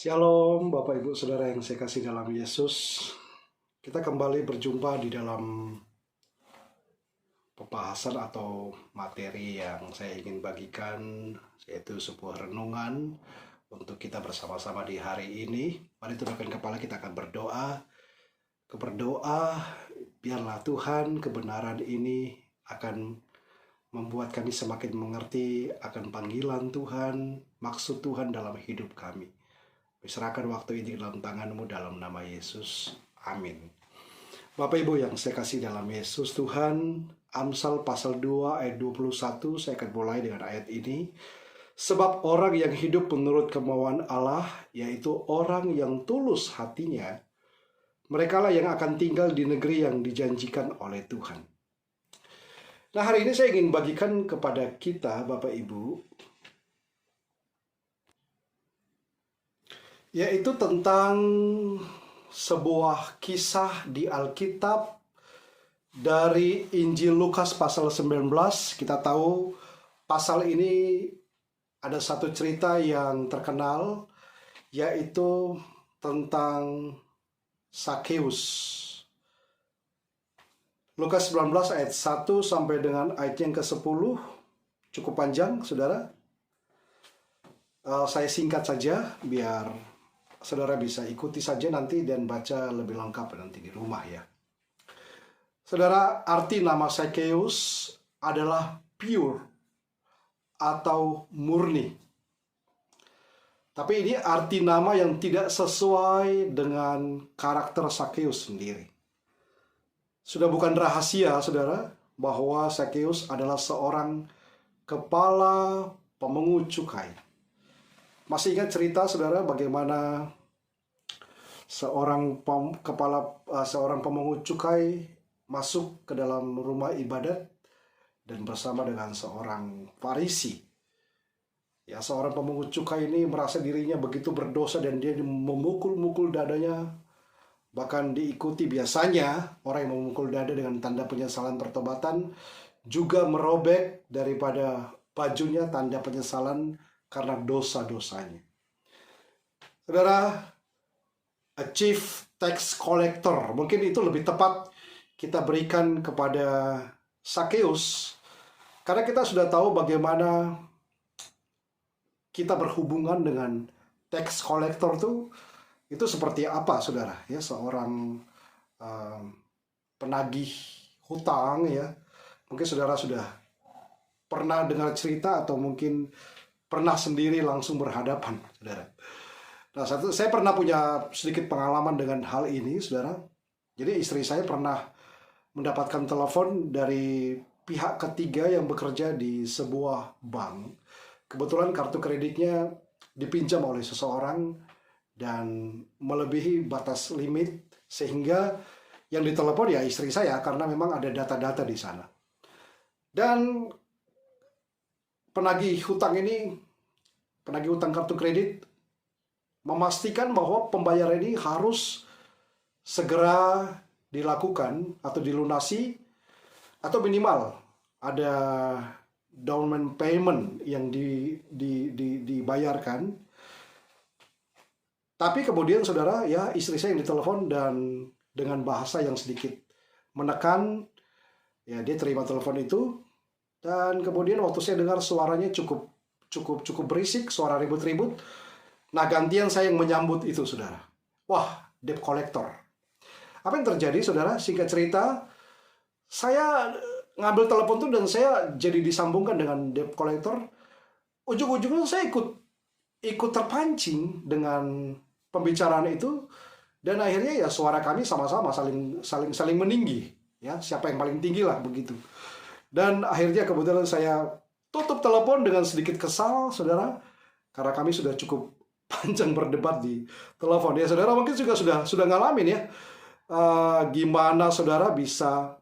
Shalom Bapak Ibu Saudara yang saya kasih dalam Yesus. Kita kembali berjumpa di dalam pembahasan atau materi yang saya ingin bagikan, yaitu sebuah renungan untuk kita bersama-sama di hari ini. Mari tundukkan kepala, kita akan berdoa. Biarlah Tuhan kebenaran ini akan membuat kami semakin mengerti akan panggilan Tuhan, maksud Tuhan dalam hidup kami. Serahkan waktu ini dalam tangan-Mu dalam nama Yesus. Amin. Bapak Ibu yang saya kasih dalam Yesus Tuhan, Amsal pasal 2 ayat 21, saya akan mulai dengan ayat ini. Sebab orang yang hidup menurut kemauan Allah, yaitu orang yang tulus hatinya, merekalah yang akan tinggal di negeri yang dijanjikan oleh Tuhan. Nah, hari ini saya ingin bagikan kepada kita, Bapak Ibu, yaitu tentang sebuah kisah di Alkitab dari Injil Lukas pasal 19. Kita tahu pasal ini ada satu cerita yang terkenal, yaitu tentang Sakeus. Lukas 19 ayat 1 sampai dengan ayat yang ke-10, cukup panjang, saudara. Saya singkat saja biar saudara bisa ikuti saja nanti dan baca lebih lengkap nanti di rumah ya. Saudara, arti nama Sakeus adalah pure atau murni. Tapi ini arti nama yang tidak sesuai dengan karakter Sakeus sendiri. Sudah bukan rahasia, saudara, bahwa Sakeus adalah seorang kepala pemungut cukai. Masih ingat cerita, saudara, bagaimana seorang pemungut cukai masuk ke dalam rumah ibadat dan bersama dengan seorang Farisi. Ya, seorang pemungut cukai ini merasa dirinya begitu berdosa dan dia memukul-mukul dadanya. Bahkan diikuti biasanya orang yang memukul dada dengan tanda penyesalan pertobatan juga merobek daripada bajunya tanda penyesalan karena dosa-dosanya. Saudara, a chief tax collector, mungkin itu lebih tepat kita berikan kepada Sakeus, karena kita sudah tahu bagaimana kita berhubungan dengan tax collector itu seperti apa, saudara? Ya, seorang penagih hutang, ya. Mungkin saudara sudah pernah dengar cerita atau mungkin pernah sendiri langsung berhadapan, saudara. Nah, saya pernah punya sedikit pengalaman dengan hal ini, saudara. Jadi istri saya pernah mendapatkan telepon dari pihak ketiga yang bekerja di sebuah bank. Kebetulan kartu kreditnya dipinjam oleh seseorang dan melebihi batas limit, sehingga yang ditelepon ya istri saya karena memang ada data-data di sana. Dan penagih hutang kartu kredit memastikan bahwa pembayaran ini harus segera dilakukan atau dilunasi, atau minimal ada down payment yang dibayarkan. Tapi kemudian, saudara, ya, istri saya yang ditelepon dan dengan bahasa yang sedikit menekan, ya, dia terima telepon itu. Dan kemudian waktu saya dengar suaranya cukup berisik, suara ribut-ribut. Nah, gantian saya yang menyambut itu, saudara. Wah, debt collector. Apa yang terjadi, saudara? Singkat cerita, saya ngambil telepon itu dan saya jadi disambungkan dengan debt collector. Ujung-ujungnya saya ikut terpancing dengan pembicaraan itu, dan akhirnya ya suara kami sama-sama saling meninggi, ya, siapa yang paling tinggi lah begitu. Dan akhirnya kebetulan saya tutup telepon dengan sedikit kesal, saudara, karena kami sudah cukup panjang berdebat di telepon. Ya, saudara mungkin juga sudah ngalamin ya, gimana saudara bisa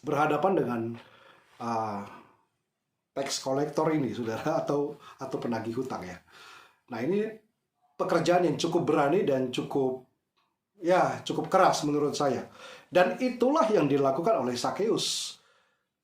berhadapan dengan tax collector ini, saudara, atau penagih hutang, ya. Nah, ini pekerjaan yang cukup berani dan cukup keras menurut saya. Dan itulah yang dilakukan oleh Sakeus.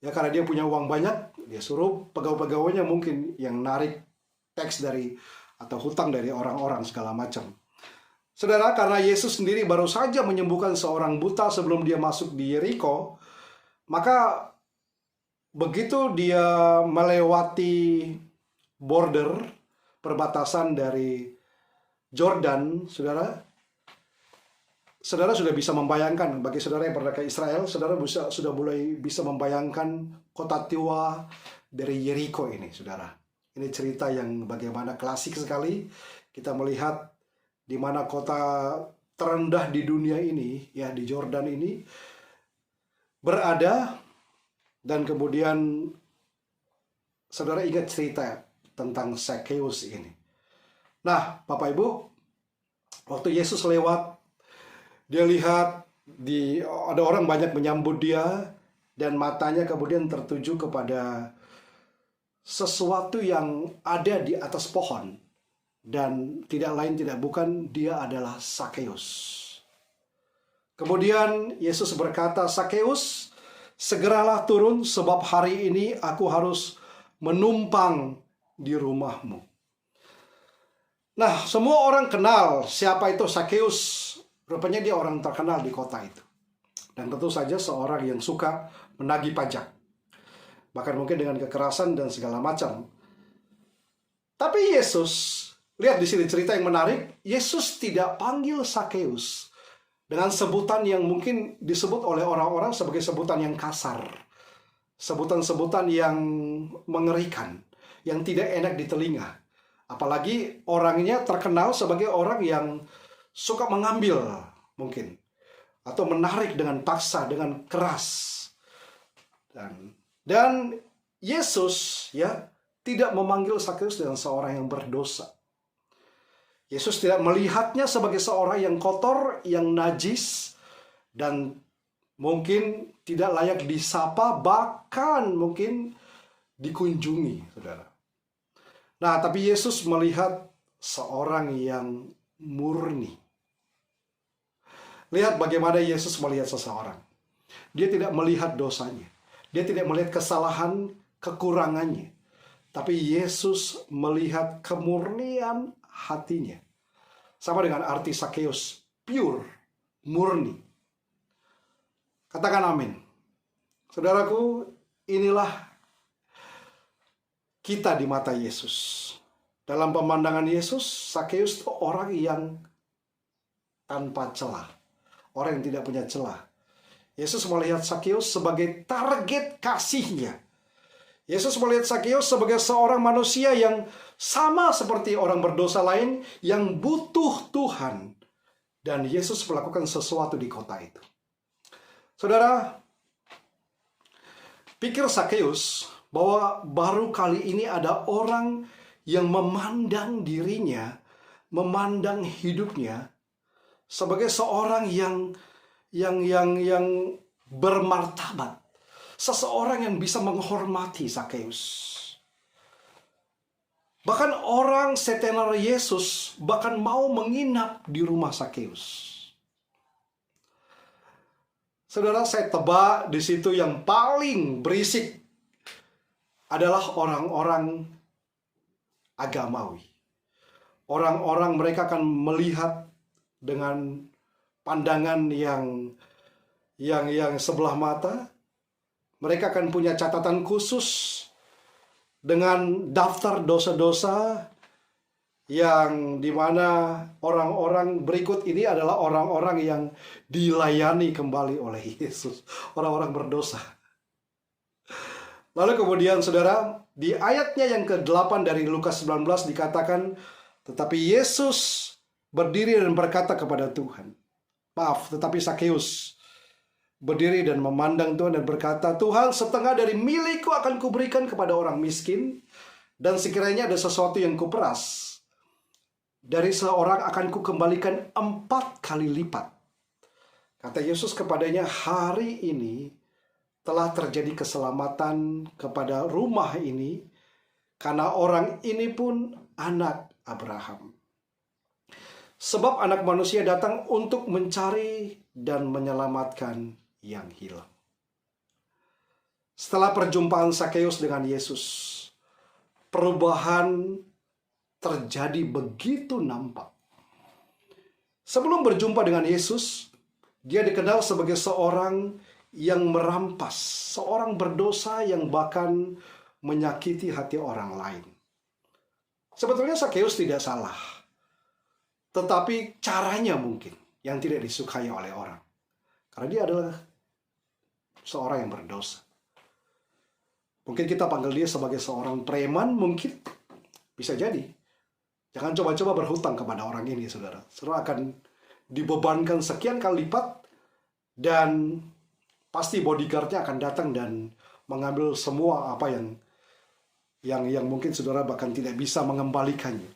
Ya, karena dia punya uang banyak, dia suruh pegawai-pegawainya mungkin yang narik teks dari atau hutang dari orang-orang segala macam. Saudara, karena Yesus sendiri baru saja menyembuhkan seorang buta sebelum dia masuk di Yeriko, maka begitu dia melewati border, perbatasan dari Jordan, saudara sudah bisa membayangkan, bagi saudara yang pernah ke Israel, saudara sudah mulai bisa membayangkan kota tua dari Yeriko ini, saudara. Ini cerita yang bagaimana klasik sekali. Kita melihat di mana kota terendah di dunia ini, ya di Jordan ini, berada. Dan kemudian saudara ingat cerita tentang Zakheus ini. Nah, Bapak Ibu, waktu Yesus lewat, dia lihat ada orang banyak menyambut dia, dan matanya kemudian tertuju kepada sesuatu yang ada di atas pohon. Dan tidak lain tidak bukan, dia adalah Zakheus. Kemudian Yesus berkata, "Zakheus, segeralah turun, sebab hari ini aku harus menumpang di rumahmu." Nah, semua orang kenal siapa itu Zakheus. Rupanya dia orang terkenal di kota itu. Dan tentu saja seorang yang suka menagih pajak. Bahkan mungkin dengan kekerasan dan segala macam. Tapi Yesus, lihat di sini cerita yang menarik, Yesus tidak panggil Zakheus dengan sebutan yang mungkin disebut oleh orang-orang sebagai sebutan yang kasar. Sebutan-sebutan yang mengerikan, yang tidak enak di telinga. Apalagi orangnya terkenal sebagai orang yang suka mengambil mungkin. Atau menarik dengan paksa, dengan keras. Dan Yesus ya tidak memanggil Zakheus dengan seorang yang berdosa. Yesus tidak melihatnya sebagai seorang yang kotor, yang najis, dan mungkin tidak layak disapa, bahkan mungkin dikunjungi, saudara. Nah, tapi Yesus melihat seorang yang murni. Lihat bagaimana Yesus melihat seseorang. Dia tidak melihat dosanya. Dia tidak melihat kesalahan, kekurangannya. Tapi Yesus melihat kemurnian hatinya. Sama dengan arti Zakheus, pure, murni. Katakan amin. Saudaraku, inilah kita di mata Yesus. Dalam pemandangan Yesus, Zakheus itu orang yang tanpa celah. Orang yang tidak punya celah. Yesus melihat Zakheus sebagai target kasihnya. Yesus melihat Zakheus sebagai seorang manusia yang sama seperti orang berdosa lain yang butuh Tuhan. Dan Yesus melakukan sesuatu di kota itu. Saudara, pikir Zakheus bahwa baru kali ini ada orang yang memandang dirinya, memandang hidupnya sebagai seorang yang bermartabat. Seseorang yang bisa menghormati Zakheus. Bahkan orang setenar Yesus bahkan mau menginap di rumah Zakheus. Saudara, saya tebak di situ yang paling berisik adalah orang-orang agamawi. Orang-orang mereka akan melihat dengan pandangan yang sebelah mata. Mereka akan punya catatan khusus dengan daftar dosa-dosa yang dimana orang-orang berikut ini adalah orang-orang yang dilayani kembali oleh Yesus. Orang-orang berdosa. Lalu kemudian saudara, di ayatnya yang ke-8 dari Lukas 19 dikatakan, tetapi Yesus berdiri dan berkata kepada Tuhan. Tetapi Zakheus berdiri dan memandang Tuhan dan berkata, Tuhan, setengah dari milikku akan kuberikan kepada orang miskin, dan sekiranya ada sesuatu yang kuperas, dari seorang akan kukembalikan 4 kali lipat. Kata Yesus kepadanya, hari ini telah terjadi keselamatan kepada rumah ini, karena orang ini pun anak Abraham. Sebab anak manusia datang untuk mencari dan menyelamatkan yang hilang. Setelah perjumpaan Zakheus dengan Yesus, perubahan terjadi begitu nampak. Sebelum berjumpa dengan Yesus, dia dikenal sebagai seorang yang merampas, seorang berdosa yang bahkan menyakiti hati orang lain. Sebetulnya Sakeus tidak salah, tetapi caranya mungkin yang tidak disukai oleh orang. Karena dia adalah seorang yang berdosa. Mungkin kita panggil dia sebagai seorang preman, mungkin bisa jadi. Jangan coba-coba berhutang kepada orang ini, saudara. Saudara akan dibebankan sekian kali lipat, dan pasti bodyguardnya akan datang dan mengambil semua apa yang mungkin saudara bahkan tidak bisa mengembalikannya.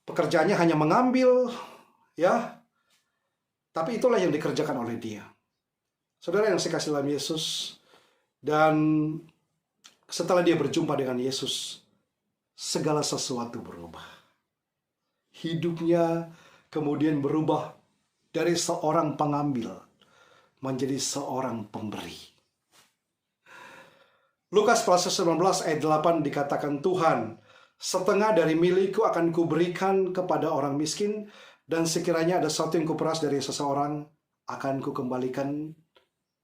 Pekerjaannya hanya mengambil, ya. Tapi itulah yang dikerjakan oleh dia. Saudara yang saya kasih dalam Yesus, dan setelah dia berjumpa dengan Yesus, segala sesuatu berubah. Hidupnya kemudian berubah dari seorang pengambil menjadi seorang pemberi. Lukas pasal 19 ayat 8 dikatakan, Tuhan, setengah dari milikku akan kuberikan kepada orang miskin, dan sekiranya ada sesuatu yang kuperas dari seseorang, akan kukembalikan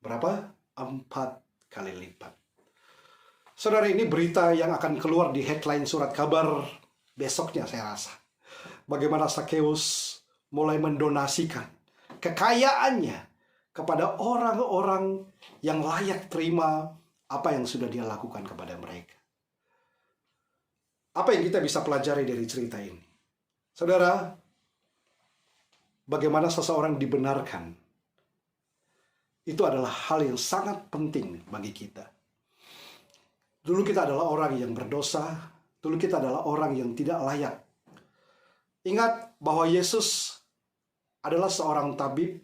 berapa? 4 kali lipat. Saudara, ini berita yang akan keluar di headline surat kabar besoknya, saya rasa. Bagaimana Sakeus mulai mendonasikan kekayaannya kepada orang-orang yang layak terima apa yang sudah dia lakukan kepada mereka. Apa yang kita bisa pelajari dari cerita ini? Saudara, bagaimana seseorang dibenarkan, itu adalah hal yang sangat penting bagi kita. Dulu kita adalah orang yang berdosa, dulu kita adalah orang yang tidak layak. Ingat bahwa Yesus adalah seorang tabib,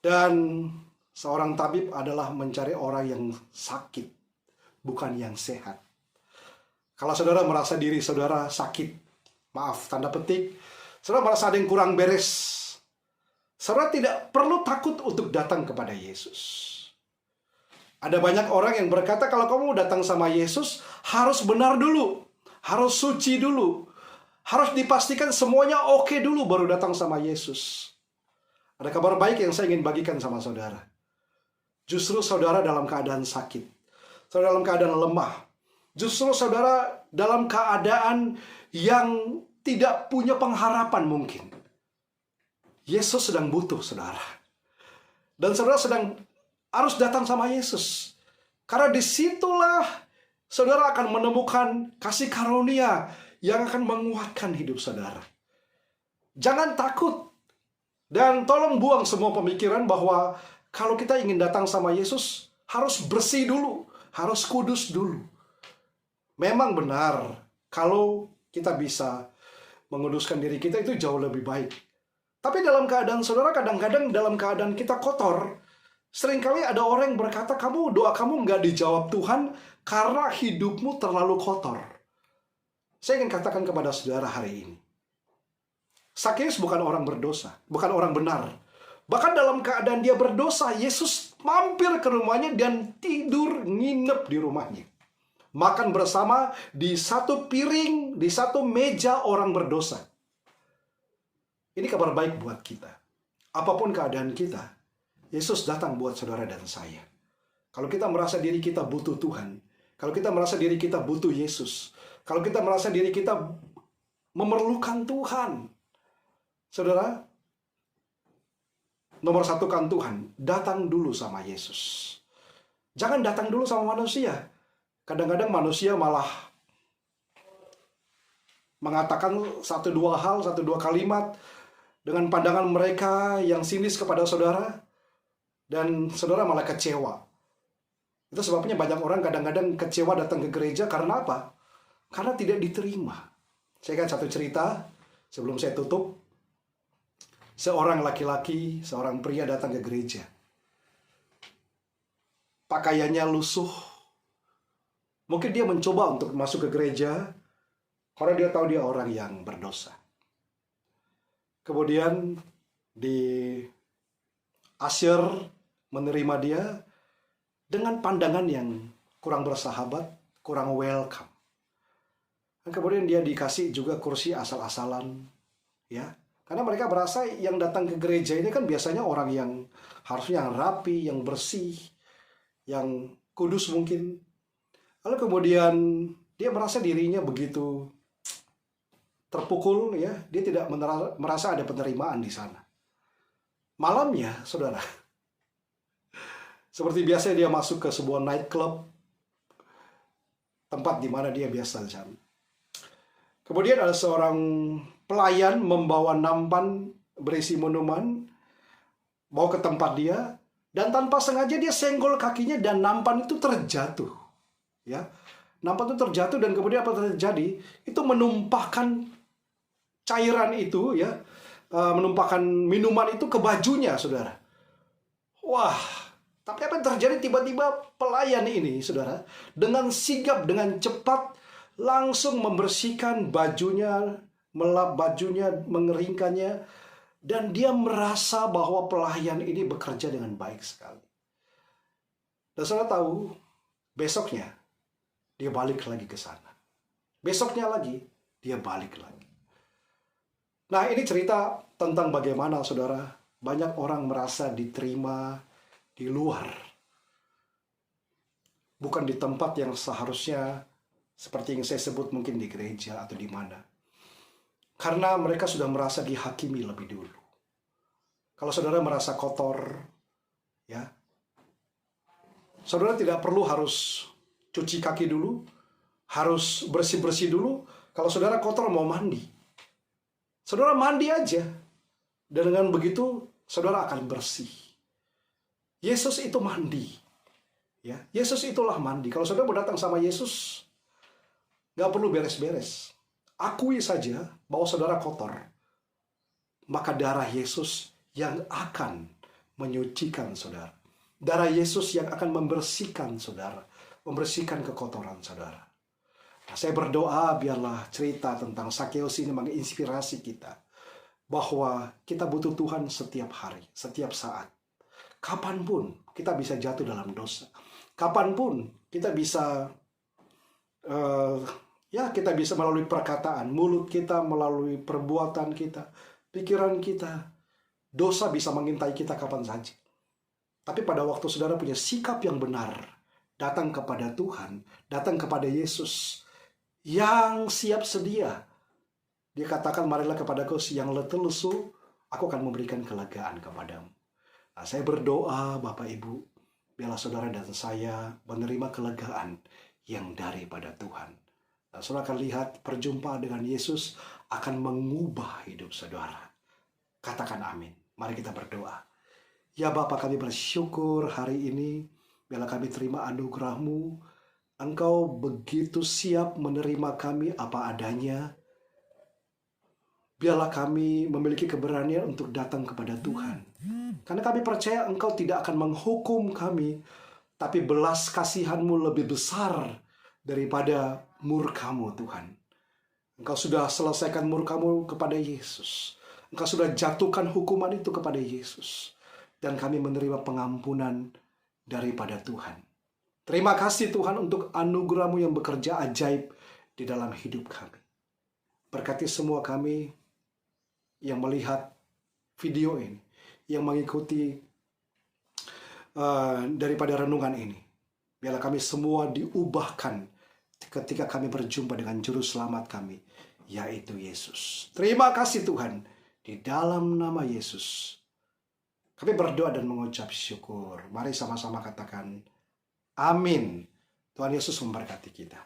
dan seorang tabib adalah mencari orang yang sakit, bukan yang sehat. Kalau saudara merasa diri saudara sakit, maaf, tanda petik, saudara merasa ada yang kurang beres, saudara tidak perlu takut untuk datang kepada Yesus. Ada banyak orang yang berkata, kalau kamu datang sama Yesus, harus benar dulu, harus suci dulu, harus dipastikan semuanya oke dulu baru datang sama Yesus. Ada kabar baik yang saya ingin bagikan sama saudara. Justru saudara dalam keadaan sakit, saudara dalam keadaan lemah, justru saudara dalam keadaan yang tidak punya pengharapan mungkin. Yesus sedang butuh saudara. Dan saudara sedang harus datang sama Yesus. Karena disitulah saudara akan menemukan kasih karunia yang akan menguatkan hidup saudara. Jangan takut. Dan tolong buang semua pemikiran bahwa kalau kita ingin datang sama Yesus, harus bersih dulu, harus kudus dulu. Memang benar, kalau kita bisa menguduskan diri kita itu jauh lebih baik. Tapi dalam keadaan saudara, kadang-kadang dalam keadaan kita kotor, seringkali ada orang yang berkata, doa kamu nggak dijawab Tuhan karena hidupmu terlalu kotor. Saya ingin katakan kepada saudara hari ini, Sakeus bukan orang berdosa, bukan orang benar. Bahkan dalam keadaan dia berdosa, Yesus mampir ke rumahnya dan tidur nginep di rumahnya. Makan bersama di satu piring, di satu meja orang berdosa. Ini kabar baik buat kita. Apapun keadaan kita, Yesus datang buat saudara dan saya. Kalau kita merasa diri kita butuh Tuhan, kalau kita merasa diri kita butuh Yesus, kalau kita merasa diri kita memerlukan Tuhan, saudara, nomor satu kan Tuhan, datang dulu sama Yesus. Jangan datang dulu sama manusia. Kadang-kadang manusia malah mengatakan satu dua hal, satu dua kalimat dengan pandangan mereka yang sinis kepada saudara, dan saudara malah kecewa. Itu sebabnya banyak orang kadang-kadang kecewa datang ke gereja karena apa? Karena tidak diterima. Saya kan satu cerita sebelum saya tutup. Seorang laki-laki, seorang pria datang ke gereja. Pakaiannya lusuh. Mungkin dia mencoba untuk masuk ke gereja karena dia tahu dia orang yang berdosa. Kemudian di usher menerima dia dengan pandangan yang kurang bersahabat, kurang welcome. Dan kemudian dia dikasih juga kursi asal-asalan, ya. Karena mereka berasa yang datang ke gereja ini kan biasanya orang yang harusnya yang rapi, yang bersih, yang kudus mungkin. Lalu kemudian dia merasa dirinya begitu terpukul, ya. Dia tidak merasa ada penerimaan di sana. Malamnya, saudara, seperti biasa dia masuk ke sebuah nightclub, tempat di mana dia biasa di sana. Kemudian ada seorang pelayan membawa nampan berisi minuman, bawa ke tempat dia, dan tanpa sengaja dia senggol kakinya dan nampan itu terjatuh. Ya, nampan itu terjatuh dan kemudian apa terjadi? Itu menumpahkan cairan itu, ya, menumpahkan minuman itu ke bajunya, saudara. Wah, tapi apa yang terjadi? Tiba-tiba pelayan ini, saudara, dengan sigap, dengan cepat, langsung membersihkan bajunya, melap bajunya, mengeringkannya, dan dia merasa bahwa pelayan ini bekerja dengan baik sekali. Dan saudara tahu, besoknya dia balik lagi ke sana. Besoknya lagi, dia balik lagi. Nah, ini cerita tentang bagaimana, saudara, banyak orang merasa diterima di luar. Bukan di tempat yang seharusnya, seperti yang saya sebut mungkin di gereja atau di mana. Karena mereka sudah merasa dihakimi lebih dulu. Kalau saudara merasa kotor, ya, saudara tidak perlu harus cuci kaki dulu, harus bersih-bersih dulu. Kalau saudara kotor mau mandi, saudara mandi aja. Dan dengan begitu, saudara akan bersih. Yesus itu mandi. Ya, Yesus itulah mandi. Kalau saudara mau datang sama Yesus, nggak perlu beres-beres. Akui saja bahwa saudara kotor. Maka darah Yesus yang akan menyucikan saudara. Darah Yesus yang akan membersihkan saudara. Membersihkan kekotoran saudara. Nah, saya berdoa biarlah cerita tentang Sakeus ini menginspirasi kita. Bahwa kita butuh Tuhan setiap hari, setiap saat. Kapanpun kita bisa jatuh dalam dosa. Kapanpun kita bisa kita bisa melalui perkataan, mulut kita, melalui perbuatan kita, pikiran kita. Dosa bisa mengintai kita kapan saja. Tapi pada waktu saudara punya sikap yang benar, datang kepada Tuhan, datang kepada Yesus, yang siap sedia. Dia katakan, marilah kepadaku yang letih lesu, aku akan memberikan kelegaan kepadamu. Nah, saya berdoa Bapak Ibu, biarlah saudara dan saya menerima kelegaan yang daripada Tuhan. Nah, saudara akan lihat perjumpaan dengan Yesus akan mengubah hidup saudara. Katakan amin. Mari kita berdoa. Ya Bapa, kami bersyukur hari ini. Biarlah kami terima anugerah-Mu. Engkau begitu siap menerima kami apa adanya. Biarlah kami memiliki keberanian untuk datang kepada Tuhan. Karena kami percaya Engkau tidak akan menghukum kami. Tapi belas kasihan-Mu lebih besar daripada murka-Mu, Tuhan. Engkau sudah selesaikan murka-Mu kepada Yesus. Engkau sudah jatuhkan hukuman itu kepada Yesus. Dan kami menerima pengampunan daripada Tuhan. Terima kasih Tuhan untuk anugerah-Mu yang bekerja ajaib di dalam hidup kami. Berkati semua kami yang melihat video ini, yang mengikuti daripada renungan ini. Biarlah kami semua diubahkan ketika kami berjumpa dengan Juru Selamat kami, yaitu Yesus. Terima kasih Tuhan, di dalam nama Yesus. Kami berdoa dan mengucap syukur. Mari sama-sama katakan, amin. Tuhan Yesus memberkati kita.